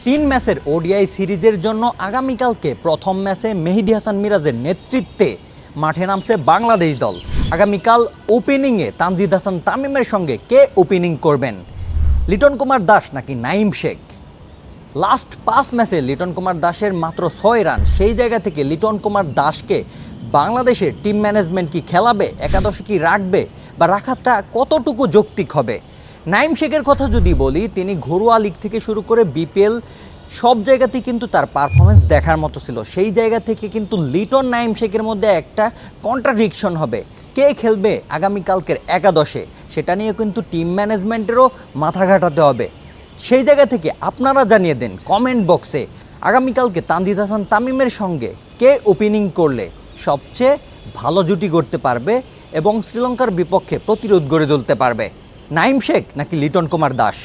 তিন ম্যাচের ওডিআই সিরিজের জন্য আগামীকালকে প্রথম ম্যাচে মেহেদী হাসান মিরাজের নেতৃত্বে মাঠে নামছে বাংলাদেশ দল। আগামীকাল ওপেনিংয়ে তানজিদ হাসান তামিমের সঙ্গে কে ওপেনিং করবেন, লিটন কুমার দাস নাকি নাইম শেখ? লাস্ট 5 ম্যাচে লিটন কুমার দাসের মাত্র 6 রান, সেই জায়গা থেকে লিটন কুমার দাসকে বাংলাদেশের টিম ম্যানেজমেন্ট কি খেলাবে, একাদশে কি রাখবে, বা রাখাটা কতটুকু যৌক্তিক হবে? নাইম শেখের কথা যদি বলি, তিনি ঘরোয়া লিগ থেকে শুরু করে বিপিএল সব জায়গাতেই কিন্তু তার পারফরমেন্স দেখার মতো ছিল। সেই জায়গা থেকে কিন্তু লিটন নাইম শেখের মধ্যে একটা কন্ট্রাডিকশন হবে। কে খেলবে আগামীকালকের একাদশে, সেটা নিয়ে কিন্তু টিম ম্যানেজমেন্টেরও মাথা ঘাটাতে হবে। সেই জায়গা থেকে আপনারা জানিয়ে দেন কমেন্ট বক্সে, আগামীকালকে তানজিদ হাসান তামিমের সঙ্গে কে ওপেনিং করলে সবচেয়ে ভালো জুটি গড়তে পারবে এবং শ্রীলঙ্কার বিপক্ষে প্রতিরোধ গড়ে তুলতে পারবে, নাইম শেখ নাকি লিটন কুমার দাস?